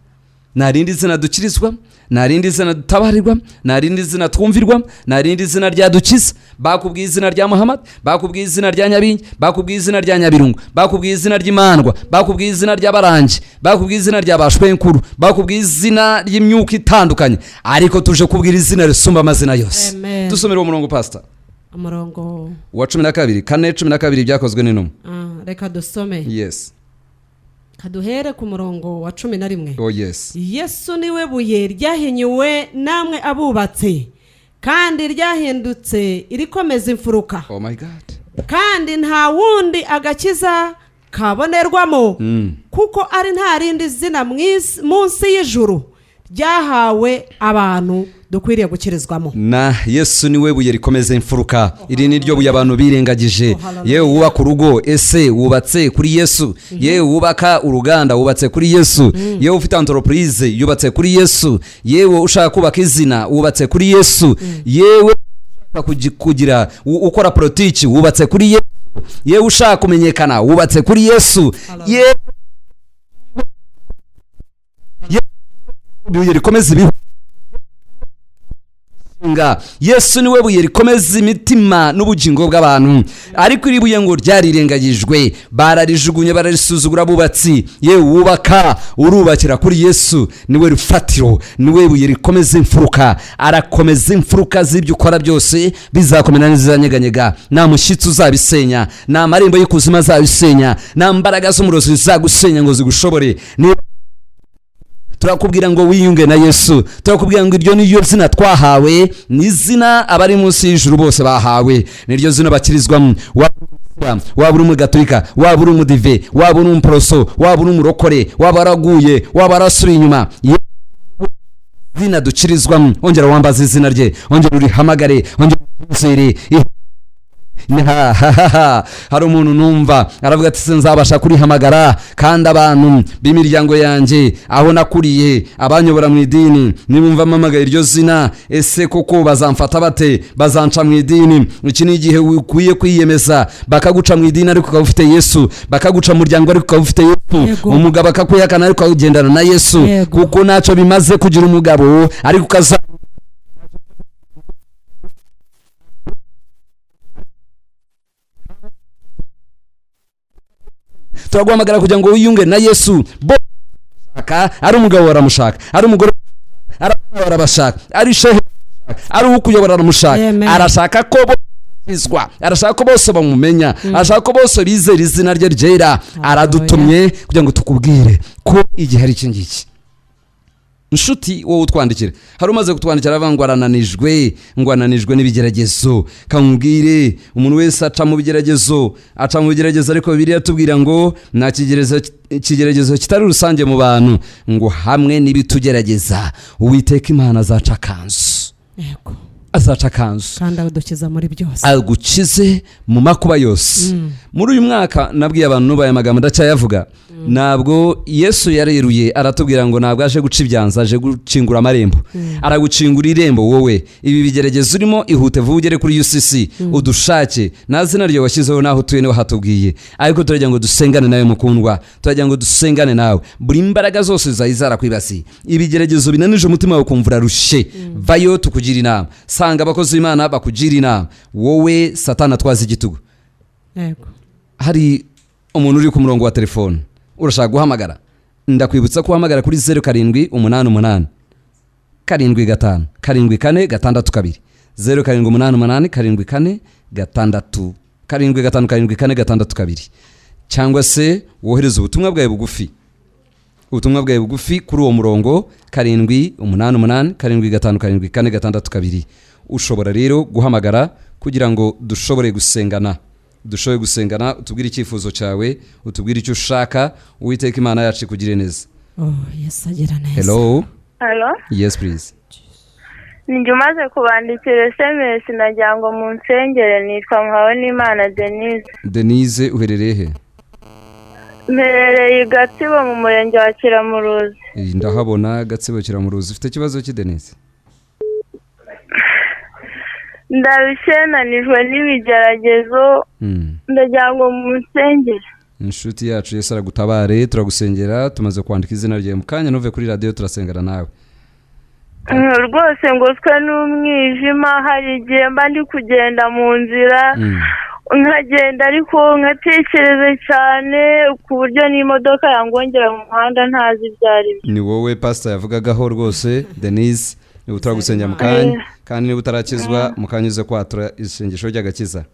nta rindi zina dukirizwa, nta rindi zina dutabarirwa, nta rindi zina twumvirwa, nta rindi zina ryadukiza. Bakubwiye izina rya Muhammad, bakubwiye izina rya Nyabingi, bakubwiye izina rya Nyabirungu, bakubwiye izina ry'Imandwa, bakubwiye izina ry'Abarangi, bakubwiye izina rya Bashwenkuru, bakubwiye izina ry'imyuka itandukanye, ariko tuje kubwira izina risumba amazina yose. Dusomera umurongo pastor, umurongo wa 12 4:12 byakozwe n'intumwa. Reka dusome. Yes. Kaduhere ku murongo wa 11. Oh yes. Yesu niwe buye ryahinyuwe namwe abubatse, kandi ryahindutse irikomeza imfuruka. Oh my God. Kandi nta wundi agakiza kabonerwamo, kuko ari nta rindi zina munsi y'ijuru ryahawe abantu dukwiriye gukirizwamo. Na Yesu niwe buye rikomeza imfuruka. Iri ni ryo buye abantu birengagije. Yewe wubaka urugo, ese wubatse kuri Yesu? Yewe wubaka uruganda, wubatse kuri Yesu? Yewe ufite entreprise, yubatse kuri Yesu? Yewe ushaka kubaka izina, wubatse kuri Yesu? Yewe kugira ukora politiki, wubatse kuri Yesu? Yewe ushaka kumenyekana, wubatse kuri Yesu? Yewe buye rikomeza ibihu. Yesu niwe buye rikomeza imitima n'ubugingo bw'abantu, ariko iri buye ngo ryarirengagijwe, bararijugunye, bararisuzugura abubatsi. Yewe wubaka, urubakira kuri Yesu, niwe rufatiro, niwe buye rikomeza imfuruka. Arakomeza imfuruka z'ibyo ukora byose, bizakomera n'izanyeganyega. Nta mushyitsi uzabisenya, nta marembo y'ikuzimu azabisenya, nta mbaraga z'umurozi zizagusenya ngo zigushobore. Turakubwira ngo wiyunge na Yesu, turakubwira ngo iryo niyo zina twahawe, ni izina abari munsi y'ijuru bose bahawe, niryo zina bakirizwamo. Waba uri umugatolika, waba uri umudive, waba uri umuporoso, waba uri umurokore, waba waraguye, waba warasubiye inyuma, zina dukirizwamo. Ongera wambaze izina rye, ongera urihamagare, ongera urizere. Hari umuntu numva aravuga ati sinzabasha kurihamagara, kandi abantu b'imiryango yanjye aho nakuriye, abanyobora mu idini, nibumva mpamagaye iryo zina, ese koko bazamfata bate, bazanca mu idini? Iki ni igihe ukwiye kwiyemeza, bakaguca mu idini ariko ukaba ufite Yesu, bakaguca mu muryango ariko ukaba ufite Yesu, umugabo akakwihakana ariko ugendana na Yesu, kuko ntacyo bimaze kugira umugabo ariko ukaza turaguhamagara kugira ngo wiyunge na Yesu. Ari umugabo baramushaka, ari umugore barabashaka ari shehe ari ukuyobora umushaka arashaka ko arashaka ko bose bamumenya arashaka ko bose bizera izina rye ryera aradutumye kugira ngo tukubwire ko igihe ari iki ngiki inshuti wowe utwandikire hari umaze kutwandikira avangwa arananijwe ngo ananijwe n'ibigeragezo kamubwire umuntu wese aca mu bigeragezo ariko Bibiliya tubwira ngo nta kigeragezo kitari rusange mu bantu ngo hamwe n'ibitugerageza Uwiteka Imana azaca kanzu yego azaca kanzu kandi adukiza muri byose agukize mu makuba yose muri uyu mwaka nabwiye abantu nubaye amagambo ndacyayavuga ntabwo Yesu yareruye aratubwira ngo ntabwo aje guca ibyanza aje gucingura amarembo aragucingura irembo wowe ibi bigeragezo urimo ihute vuba ugere kuri UCC udushake nta zina ryo washyizeho naho utuye niho hatubwiye ariko turagira ngo dusengane nawe mukundwa turagira ngo dusengane nawe buri imbaraga zose zayizara kwibasi ibigeragezo binanije umutima wawe kumvura rushe vayo tukugira inama sanga abakozi b'Imana bakugira inama wowe Satani atwaza igitugu yego hari umuntu uri ku murongo wa telefone urashaka guhamagara ndakwibutsa ko uhamagara kuri 0788 75 74 0788 75 74 cyangwa se wohereza ubutumwa bwawe bugufi kuri uwo murongo 0788 75 74 ushobora rero guhamagara kugira ngo dushobore gusengana utubwire icyifuzo cyawe utubwire icyo ushaka Uwiteka Imana yacu kugire neza. Yes agira neza. Hello. Yes please. Ninjye umaze kubandikira SMS nagira ngo mu nsengere nitwa Muhawenimana Denise uherereye he? Mperereye Gatsibo mu murenge wa Kiramuruzi. Ndahabona Gatsibo Kiramuruzi ufite ikibazo ki Denise? Ndabishenanijwe n'ibigeragezo ndagira ngo mu nsengere. Inshuti yacu Yesu aragutabare turagusengera tumaze kwandika izina rye mu kanya nove kuri radio turasengera nawe. Rwose ngoswe n'umwijima hari igihe mba ndi kugenda mu nzira nkagenda ariko nkatekereza cyane ku buryo n'imodoka yangongera mu muhanda ntazi ibyari byo. Ni wowe pastor yavugagaho rwose Denise niba turagusengera mu kanya kandi niba utarakizwa mu kanya uze kwatura isengesho ry'agakiza.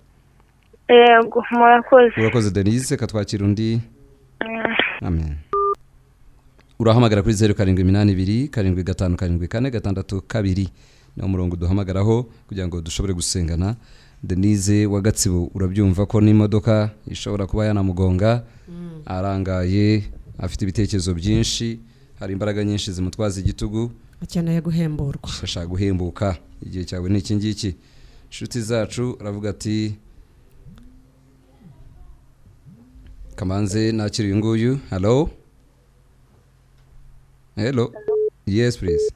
Yego urakoze Denise katwakira undi. Amen. Urahamagara kuri 0782 75 na umurongo duhamagaraho kugira ngo dushobore gusengana. Denise wa Gatsibo urabyumva ko n'imodoka ishobora kuba yanamugonga arangaye afite ibitekerezo byinshi hari imbaraga nyinshi zimutwaza igitugu akeneye guhemburwa ashaka guhembuka igihe cyawe n'iki ngiki. Inshuti zacu aravuga ati kamanze nakiri nguyu. Hello. Yes please.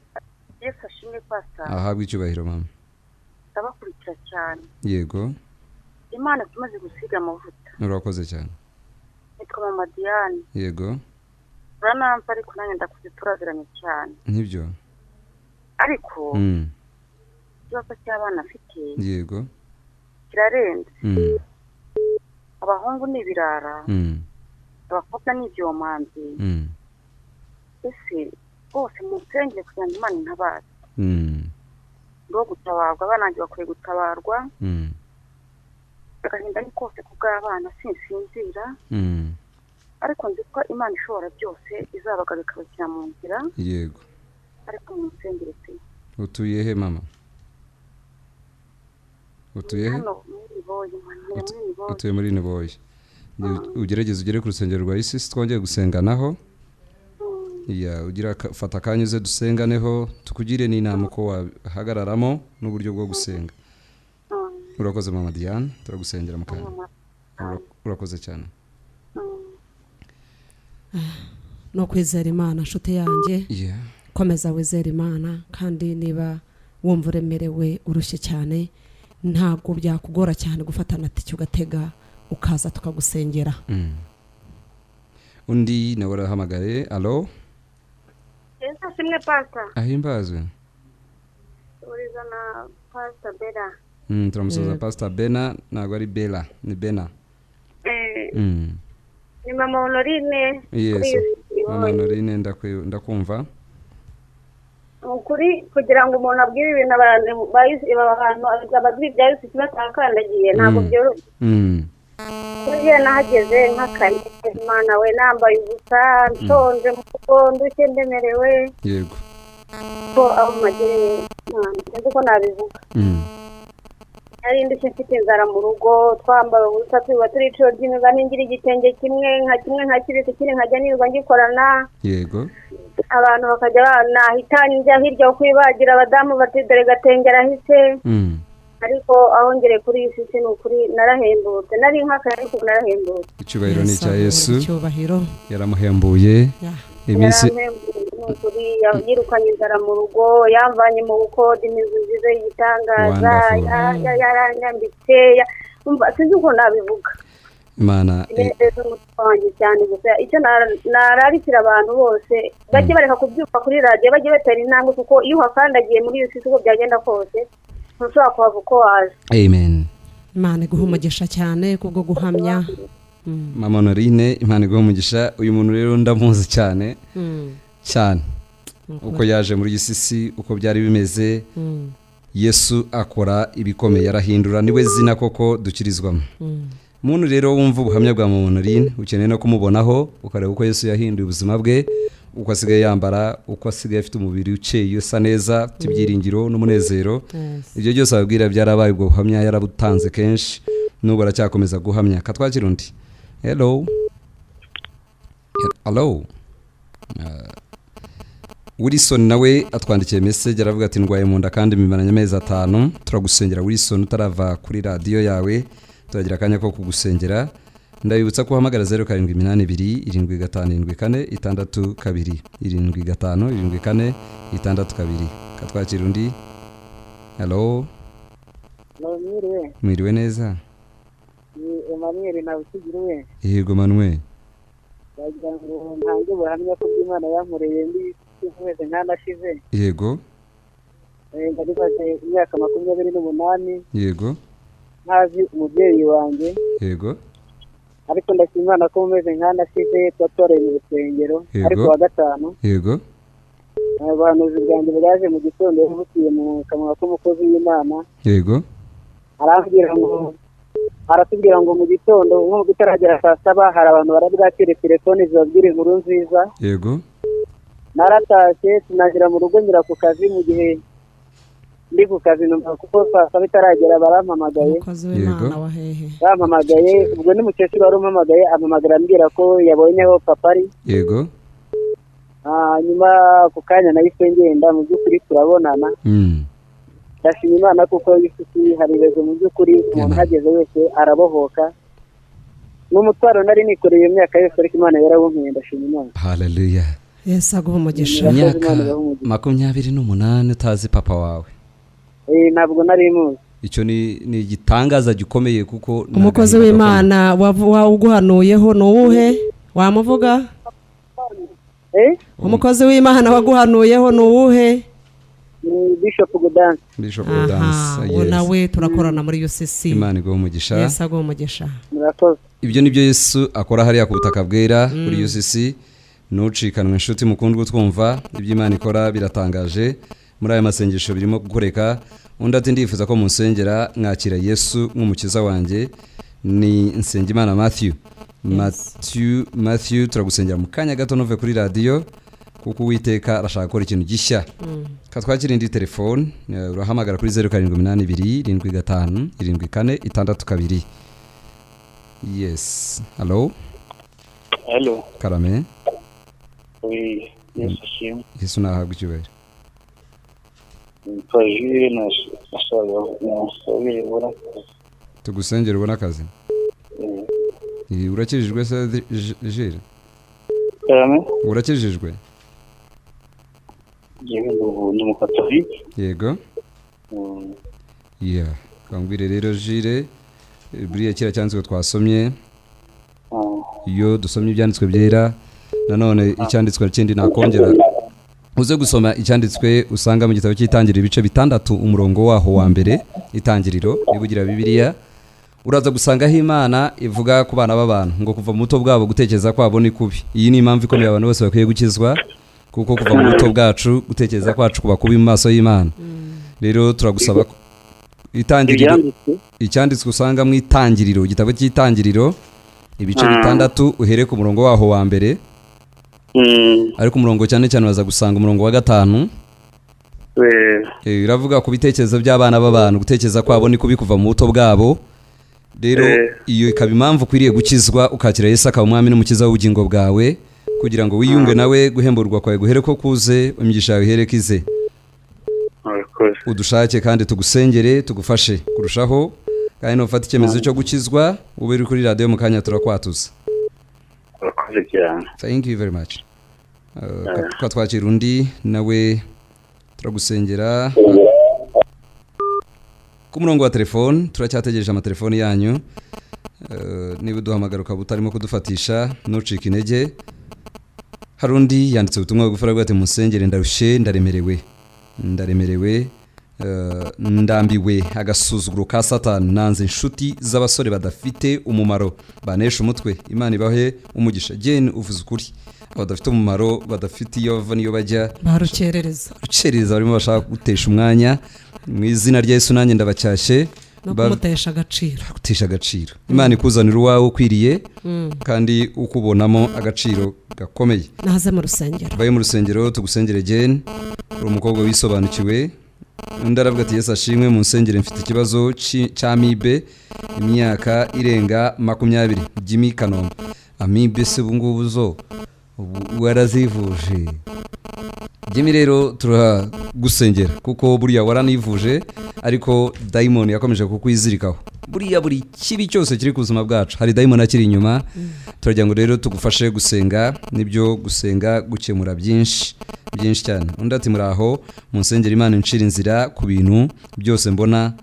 Yes ashimwe pastor. Ahabwa icyubahiro mama. Ndabakurikira cyane. Yego. Imana tumaze gusiga amavuta. Urakoze cyane. Nitwa Mama Diane. Yego. Uranamva ariko nanjye ndakuze turaziranye cyane. Nibyo. Ariko ikibazo cy'abana afite. Yego. Kirarenze. Abahungu ni ibirara. Abakobwa ni ibyomanzi. Ese bose mu nsengero kugira ngo Imana intabare. Ngo gutabarwa abanange bakwiye gutabarwa. Agahinda ni kose kubw'abana sinsinzira. Ariko nzi ko Imana ishobora byose izabagaruka bakira mu nzira. Yego. Ariko mu nsengero pe. Utuye he mama? Utuye he? Utuye muri Niboye. Ugerageze ugere ku rusengero rwa ISIS twongeye gusenganaho. Ugira fata kanya uze dusenganeho tukugire n'inama ko wahagararamo n'uburyo bwo gusenga. Urakoze Mama Diane turagusengera mu kanya. Urakoze cyane. No kwizera Imana nshuti yanjye. Komeza wizera Imana kandi niba wumva uremerewe urushye cyane ntabwo byakugora cyane gufatana ati ugatega ukaza tukagusengera. Undi nawe arahamagaye. Allo. Yesu ashimwe pastor. Ahimbazwe. Uriza na Pastor Bella. Turamusoza Pastor Bena ntabwo ari Bella ni Bena. Ni Mama Honorine. Yes. Mama Honorine ndakumva. ukuri kugira ngo umuntu abwire ibintu abantu ababwira ibya Yesu batakandagiye ntabwo byoroshye kuriya nahageze nk'akane Imana we nambaye ubusa nshonje mu rugo ndemerewe yego ko aho magereye nzi ko nabivuga nari ndetse mfite inzara mu rugo twambaye ubusa turi iciro ry'imigani ngira igitenge kimwe nka kibisi kiri nkajya nirirwa ngikorana yego abantu bakajya banahita njya hirya yo kwibagira abadamu bati dore gatenge arahise ariko aho ngere kuri iyi si ni ukuri narahembutse nari nk'akazi ariko narahembutse icyubahiro ni icya Yesu icyubahiro yaramuhembuye iminsi kuri yirukanye inzara mu rugo yamvanye mu bukode inzu nziza y'igitangaza yaranyambitse sinzi uko nabivuga Imana wanjye cyane gusa icyo nararikira abantu bose bajye bareka kubyuka kuri radiyo bajye batera intambwe kuko iyo uhakandagiye muri iyo si uko byagenda kose ntushobora kuhava uko waje. Amen. Imana iguha umugisha cyane kubwo guhamya. Mama Norine Imana iguha umugisha. Uyu muntu rero ndamuzi cyane cyane uko yaje muri gisisi uko byari bimeze. Yesu akora ibikomeye arahindura niwe zina koko dukirizwamo. Muntu rero wumva ubuhamya bwa Mama Norine ukeneye no kumubonaho ukareba uko Yesu yahinduye ubuzima bwe, uko asigaye yambara, uko asigaye afite umubiri uceye usa neza, tibyiringiro n'umunezero. Ibyo byose ababwira byarabaye ubwo buhamya yarabutanze kenshi n'ubu aracyakomeza guhamya. Katwakira undi. Hello. Hello. Wilson nawe atwandikiye message aravuga ati ndwaye mu nda kandi mimaranye amezi 5. Turagusengera Wilson utarava kuri radio yawe. Turagira akanya ko kugusengera. Ndabibutsa ko uhamagara 0782 7574 62 75 74 Katwakira undi. Hello. Mwiriwe neza. Emmanuel na usigiriwe. Yego Manuel. Bagira ngo ntange buhamya ko Imana yankoreye ndi kweze nkanashize. Yego. Ndabifashe imyaka 28. Yego. Ntazi umubyeyi wanjye. Yego. Ariko ndashimana ko umeze nkanashize twatoreye mu rusengero ariko wa gatanu. Yego. Abantu z'ubwanjye byaje mu gitondo bukiye mu kanwa k'umukozi w'Imana. Yego. Aratubwira ngo mu gitondo nko gutaragera saa 7 hari abantu barabwakire telefone zibabwira inkuru nziza. Yego. Naratashye tunagira mu rugo ngira ku kazi mu gihe ndi ku kazi numva kuko saa 7 itaragera barampamagaye. Yego. Bampamagaye ubwo ni mukecuru wari umpamagaye ampamagara ambwira ko yabonyeho papari. Yego. Nyuma ku kanya nahise ngenda mu by'ukuri turabonana. Ndashima Imana kuko Yesu hari rezo mu by'ukuri umuntu hageze wese arabohoka. N'umutwaro nari nikoreye imyaka yose ariko Imana yarawumpeye ndashima Imana. Hallelujah. Yesu aguha umugisha. Myaka 28 utazi papa wawe. Ntabwo nari muzi. Icyo ni igitangaza gikomeye kuko umukozi w'Imana waguhanuyeho nuwuhe wamuvuga? Umukozi w'Imana waguhanuyeho nuwuhe? Bishop Godance. Bishop Godance. Yes. Nawe turakorana muri UCC. Imana iguha umugisha. Yesu aguha umugisha. Murakoze. Ibyo nibyo Yesu akora hariya ku butaka bwera kuri UCC. Nucikanwe inshuti mukundwa twumva ibyo Imana ikora biratangaje. Muri aya masengesho birimo gukoreka. Undi ati ndifuza ko munsengera mwakira Yesu nk'umukiza wanjye. Ni Nsengimana Matthew. Matthew turagusengera mu kanya gato nove kuri radio kuko Uwiteka arashaka gukora ikintu gishya. Katwakira indi telefone urahamagara kuri 0782 75 74 62. Yes. Hello. Hello. Karame. Oui, Yesu. Yesu nahabwa icyubahiro. Pajire nasabye ubona. Tugusengera ubona akazi. Urakijijwe se Jire? Karame. Urakijijwe? Yego ni umukatolike. Yego. Yeah. Kangwire rero Jire buriya kira cyanditswe twasomye. Iyo dusomye ibyanditswe byera nanone icyanditswe kindi nakongera uze gusoma icyanditswe usanga mu gitabo cy'itangiriro ibice 6 umurongo waho wa mbere itangiriro nibugira Bibiliya uraza gusangaho Imana ivuga ku bana b'abantu ngo kuva muto bwabo gutekereza kwabo ni kubi. Iyi ni impamvu ikomeye abantu bose bakwiye gukizwa kuko kuva mu buto bwacu gutekereza kwacu kuba kubi mu maso y'Imana. Rero turagusaba itangiriro icyanditswe usanga mu itangiriro igitabo cy'itangiriro ibice 6 uhere ku murongo waho wa mbere. Ariko umurongo cyane cyane baza gusanga umurongo wa 5. Iravuga ku bitekerezo by'abana b'abantu gutekereza kwabo ni kubi kuva mu buto bwabo. Rero iyo ikaba impamvu kwiriye gukizwa ukakira Yesu akaba umwami n'umukiza w'ubugingo bwawe kugira ngo wiyunge nawe guhemburwa kwawe guhere ko kuze imigisha yawe ihere kize. Udushake kandi tugusengere tugufashe kurushaho kandi nufata icyemezo cyo gukizwa ube uri kuri radio mu kanya turakwatuza. Thank you very much. Kwa twakira undi nawe turagusengera ku murongo wa telefone. Turacyategereje amatelefone yanyu. Niba duhamagara ukaba utarimo kudufatisha ntucike intege. Hari undi yanditse ubutumwa bugufara bwate musengere ndarushe ndaremerewe ndambiwe agasuzuguro ka Satani nanze inshuti z'abasore badafite umumaro banesha umutwe. Imana ibahe umugisha. Jane uvuze ukuri abadafite umumaro badafite iyo bava niyo bajya barukerereza barimo bashaka gutesha umwanya mu izina rya Yesu nanjye ndabacyashe no kumutesha agaciro. Imana ikuzanira uwawe ukwiriye kandi ukubonamo agaciro gakomeye. Naze mu rusengero baye mu rusengero tugusengere Jane uri umukobwa wisobanukiwe. Undi aravuga ati Yesu ashimwe mu nsengero mfite ikibazo cy'amibe imyaka irenga 20 Jimmy Kanombe. Amibe se bungubu zo warazivuje Jimmy? Rero turagusengera kuko buriya waranivuje ariko daimon yakomeje kukwizirikaho. Buri kibi cyose kiri kuzuma bwacu hari daimon akiri inyuma. Turagira ngo rero tugufashe gusenga nibyo gusenga gukemura byinshi cyane. Undi ati muraho mu nsengero Imana incira inzira ku bintu byose mbona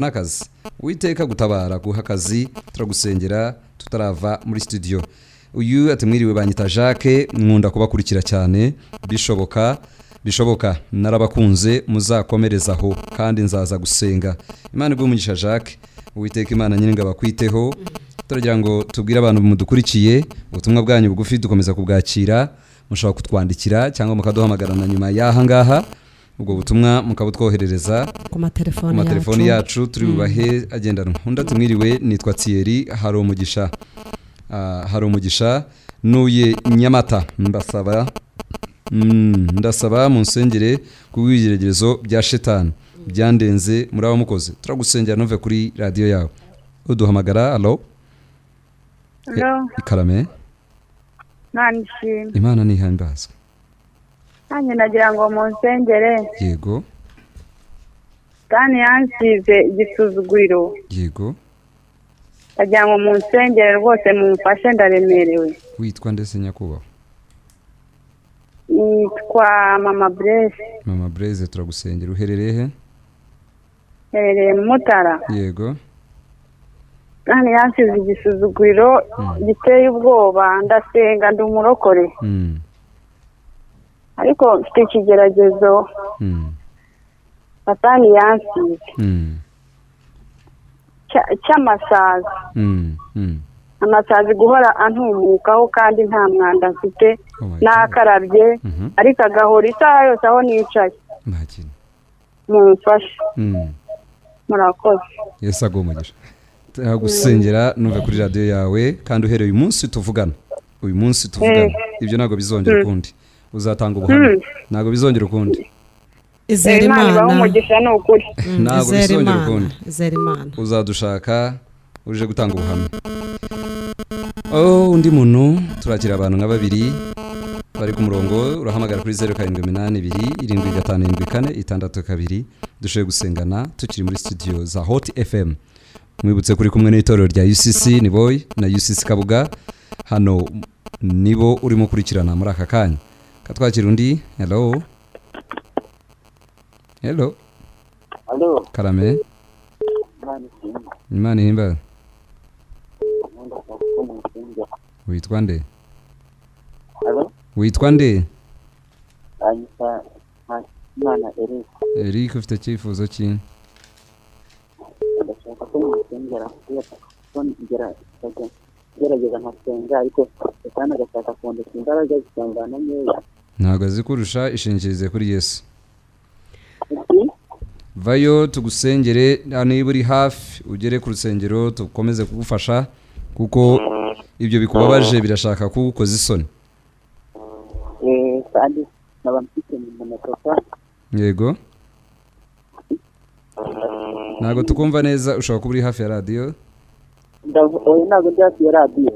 akazi. Uwiteka gutabara guha akazi turagusengera tutarava muri studio. Uyu ati mwiriwe banyita Jacques nkunda kubakurikira cyane bishoboka narabakunze muzakomerezaho kandi nzaza gusenga. Imana igumugisha Jacques. Uwiteka Imana nyiringa bakwiteho. Turagira ngo tubwire abantu mudukurikiye ubutumwa bwanyu bugufi dukomeza kubwakira. Mushobora kutwandikira cyangwa mukaduhamagarana nyuma y'aha ngaha ubwo butumwa mukabutwoherereza ku matelefoni yacu turi bubahe agendanwa. Undi ati mwiriwe nitwa Thierry hari umugisha nuye Nyamata ndasaba mu nsengere kubw'ibigeregezo bya Shetani byandenze muri abo mukoze. Turagusengera nove kuri radio yawe uduhamagara. Allo Ikarame Nanishimye Imana nihandazwe. Nanjye nagira ngo mu nsengere. Yego. Kandi yansize igisuzuguriro. Yego. Nagira ngo mu nsengere rwose mumfashe ndaremerewe. Witwa ndese nyakubaho? Nitwa Mama Blaise turagusengera. Uherereye he? Herereye mu Mutara. Yego. Kandi yansize igisuzuguriro giteye ubwoba ndasenga ndi umurokore. Ariko mfite ikigeragezo. Satani yansize cy'amasazi. Amasazi guhora antumukaho kandi nta mwanda mfite nakarabye ariko agahora isaha yose aho nicaye. Mumfashe. Murakoze. Yesu agumugisha. Gusengera nuve kuri radio yawe kandi uhereye uyu munsi tuvugana. Ibyo nago bizongera ukundi. Uzatanga ubuhamya. Nago bizongera ukundi. Izere Imana umugisha no ukuri. Nago bizongera ukundi. Izere Imana. Uzadushaka uje gutanga ubuhamya. Undi muntu turakira abantu nka babiri bari ku murongo urahamagara kuri 0782 dushoye gusengana tukiri muri studio za Hot FM. Mwibutse kuri kumwe n'itorero rya UCC Niboy na UCC Kabuga hano nibo urimo kurikirana muri aka kanya. Katwakira undi. Hello Karame. Imana ihimba. Witwa nde? Imana Eric ufite cyifuzo ki? gerageza nkasenga ariko satani agashaka kundusha imbaraga zikangana nkeya. ntabwo azikurusha, ishingikirize kuri Yesu. Vayo tugusengere, niba uri hafi ugere ku rusengero tukomeze kugufasha kuko ibyo bikubabaje birashaka kugukoza isoni. Kandi naba mfite mu papa. Yego. Ntabwo tukumva neza, ushobora kuba uri hafi ya radiyo. Ntabwo ndi hafi ya radiyo.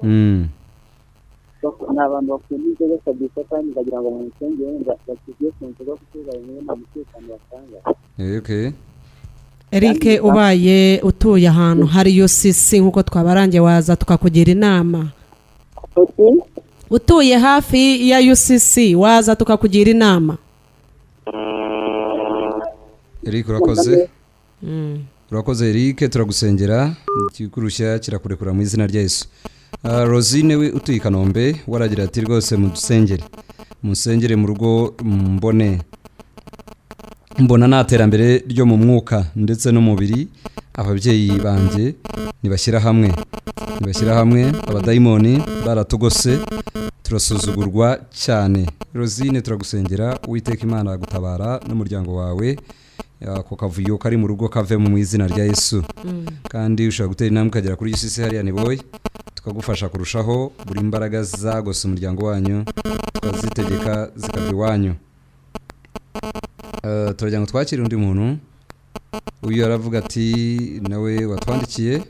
Ni abantu bakunda inzoga kabisa kandi bagira ngo mu nsengero bakigiye ku nzoga kuko bari nta mutekano batanga. Okay. Eric, ubaye utuye ahantu hari UCC nkuko twabarangiye waza tukakugira inama. Utuye hafi ya UCC waza tukakugira inama. Eric, urakoze. Urakoze Eric, turagusengera, ikikurushya kirakurekura mu izina rya Yesu. Rosine we utuye Kanombe waragira ati rwose musengere mu rugo mbona naterambere ryo mu mwuka ndetse no mubiri, ababyeyi banjye nibashyira hamwe abadayimoni baratugose turasuzugurwa cyane. Rosine, turagusengera, Uwiteka Imana agutabara n'umuryango wawe, ako kavuyo kari mu rugo kave mu izina rya Yesu. Kandi ushaka gutera intambwe ukagera kuri UCC hariya Niboye, tukagufasha kurushaho, buri imbaraga zagose umuryango wanyu tukazitegeka zikava iwanyu. Turagira ngo twakire undi muntu. Uyu aravuga ati nawe watwandikiye,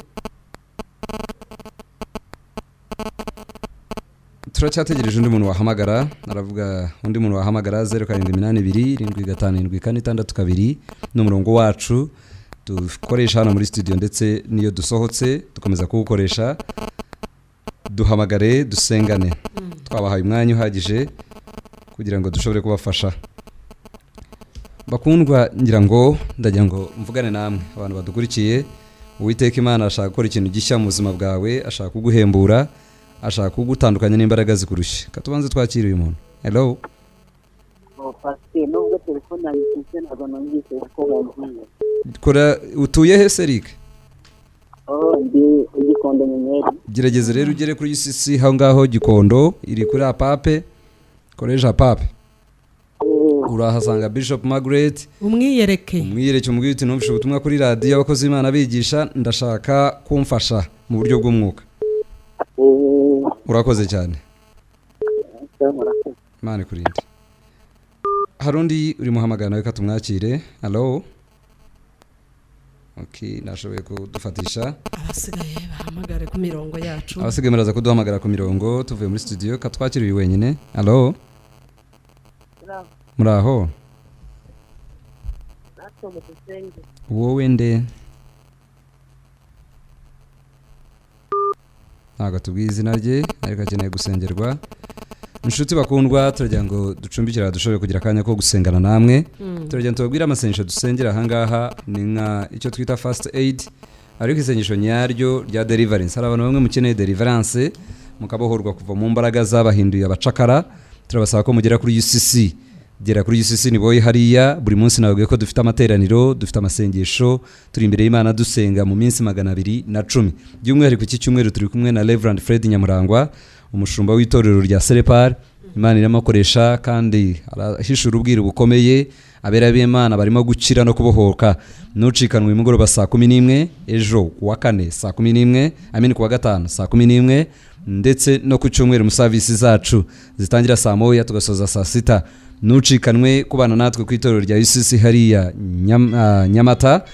turacyategereje undi muntu wahamagara. Aravuga undi muntu wahamagara 0782757462 n'umurongo wacu dukoresha hano muri studio, ndetse niyo dusohotse dukomeza kuwukoresha. Duhamagare dusengane, twabahaye umwanya uhagije kugira ngo dushobore kubafasha. Bakundwa, ngira ngo ndagira ngo mvugane namwe abantu badukurikiye. Uwiteka Imana ashaka gukora ikintu gishya mu buzima bwawe, ashaka kuguhembura, ashaka kugutandukanya n'imbaraga zikurushye. Katubanze twakire uyu muntu. Hello. Pastor, nubwo telefone yanyise ntabwo numvise ko wumviye. Kora utuye he Eric? Ndi Gikondo Nyenyeri. Gerageza rero ugere kuri UCC aho ngaho Gikondo, iri kuri Apape, College Apape. Urahasanga Bishop Margaret. Umwiyereke umubwire uti numvise ubutumwa kuri radio abakozi Imana bigisha, ndashaka kumfasha mu buryo bw'umwuka. Urakoze cyane. Imana kurinde. Harundi uri muhamagara nawe katumwakire. Hello. Okay, nashoboye kudufatisha. Abasigaye bahamagare ku mirongo yacu. Abasigaye muraza kuduhamagara ku mirongo tuvuye muri studio, katwakire uyu wenyine. Hello. Muraho. Wowe nde? Ntabwo tubwiye izina rye ariko akeneye gusengerwa. Inshuti bakundwa, turagira ngo ducumbikira dushobore kugira akanya ko gusengana namwe. Turagira ngo tubabwire amasengesho dusengera ahangaha ni nka icyo twita first aid, ariko isengesho nyaryo rya deliverance. Hari abantu bamwe mukeneye deliverance mukabohorwa kuva mu mbaraga zabahinduye abacakara. Turabasaba ko mugera kuri UCC. Gera kuri UCC Niboye hariya buri munsi nababwiye ko dufite amateraniro, dufite amasengesho, turi imbere y'Imana dusenga mu minsi 210. By'umwihariko iki cyumweru turi kumwe na Reverend Fred Nyamurangwa, umushumba w'itorero rya Selepar. Imana iramukoresha kandi arahishura ubwira bukomeye, abera b'Imana barimo gukira no kubohoka. Nucikanwe imugoroba 11, ejo kuwa 4 11, kuwa 5 11, ndetse no ku cyumweru mu service zacu zitangira 9 tugasoza 6. Nucikanwe kubana natwe ku itorero rya UCC hariya Nyamata,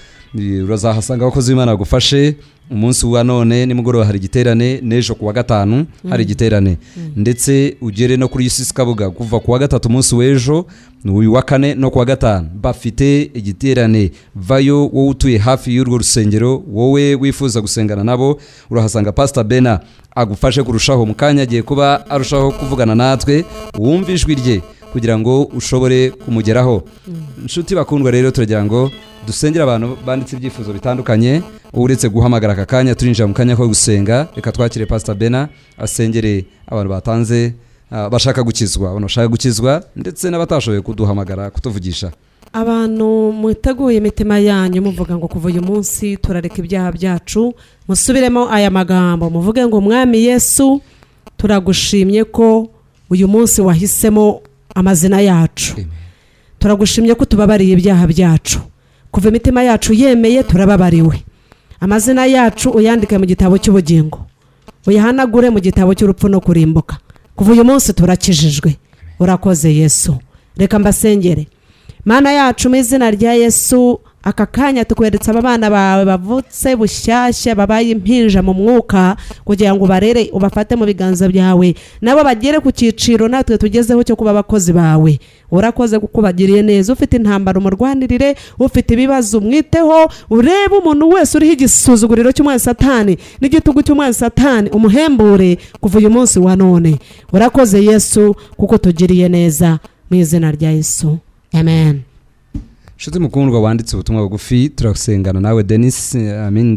urazahasanga abakozi b'Imana gufashe. Umunsi wa none nimugoroba hari igiterane, nejo kuwa 5 hari igiterane, ndetse ugere no kuri UCC Kabuga kuva kuwa 3 umunsi w'ejo n'uyu wa 4 no kuwa 5 bafite igiterane. Vayo wowe utuye hafi y'urwo rusengero, wowe wifuza gusengana nabo, urahasanga Pastor Bena agufashe kurushaho. Mukanya agiye kuba arushaho kuvugana natwe, wumva ijwi rye kugira ngo ushobore kumugeraho. Inshuti bakundwa, rero turagira ngo dusengera abantu banditse ibyifuzo bitandukanye. Uretse guhamagara aka kanya turinjira mu kanya ko gusenga, reka twakire Pastor Bena asengere abantu batanze bashaka gukizwa, abantu bashaka gukizwa ndetse n'abatashoboye kuduhamagara kutuvugisha. abantu mwiteguye imitima yanyu muvuga ngo kuva uyu munsi turareka ibyaha byacu, musubiremo aya magambo muvuge ngo mwami Yesu turagushimye ko uyu munsi wahisemo amazina yacu. Turagushimye ko tubabariye ibyaha byacu, kuva imitima yacu yemeye turababariwe. Amazina yacu uyandike mu gitabo cy'ubugingo, uyahanagure mu gitabo cy'urupfu no kurimbuka. Kuva uyu munsi turakijijwe. Urakoze Yesu. Reka mbasengere. Mana yacu mu izina rya Yesu, aka kanya tukweretse abana bawe bavutse bushyashya babaye impinja mu mwuka, kugira ngo barere ubafate mu biganza byawe, nabo bagere ku cyiciro natwe tugezeho cyo kuba abakozi bawe. Urakoze kuko bagiriye neza. Ufite intambara umurwanirire, ufite ibibazo umwiteho, urebe umuntu wese uriho igisuzuguriro cy'umwana Satani n'igitugu cy'umwana Satani umuhembure kuva uyu munsi wa none. Urakoze Yesu kuko tugiriye neza mu izina rya Yesu. Amen. Nshuti mukundwa wanditse ubutumwa bugufi, turasengana nawe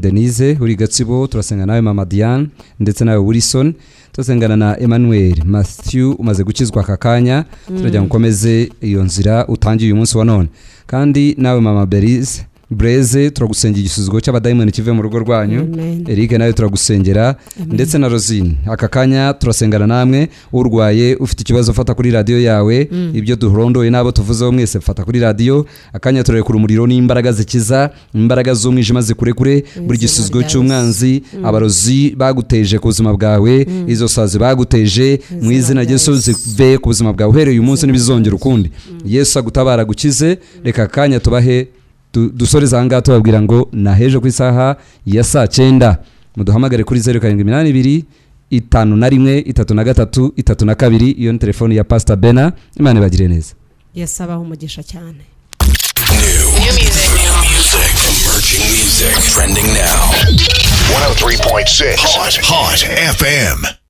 Denise uri Gatsibo, turasengana nawe Mama Diane ndetse nawe Wilson, turasengana na Emmanuel Matthew umaze gukizwa aka kanya, turagira ngo ukomeze iyo nzira utangiye uyu munsi wa none. Kandi nawe Mama Blaise turagusengera igisuzugo cy'abadayimoni kive mu rugo rwanyu. Eric nawe turagusengera. Ndetse na Rosine aka kanya turasengana namwe, urwaye ufite ikibazo fata kuri radio yawe, ibyo durondoye nabo tuvuzeho mwese fata kuri radio. Akanya turekura umuriro n'imbaraga zikiza, imbaraga z'umwijima zikurekure, buri gisuzugo cy'umwanzi, abarozi baguteje ku buzima bwawe, izo sazi baguteje mu izina rya Yesu zive ku buzima bwawe uhereye uyu munsi n'ibizongera ukundi. Yesu agutabara gukize. Reka akanya tubahe dusoreza ahangaha tubabwira ngo naheje ku isaha ya 9:00 muduhamagare kuri 0782 51 33 32. Iyo ni telefoni ya Pastor Bena. Imana ibagire neza. Yes, abaho umugisha cyane. New music. Emerging music. Trending now. 103.6 Hot FM.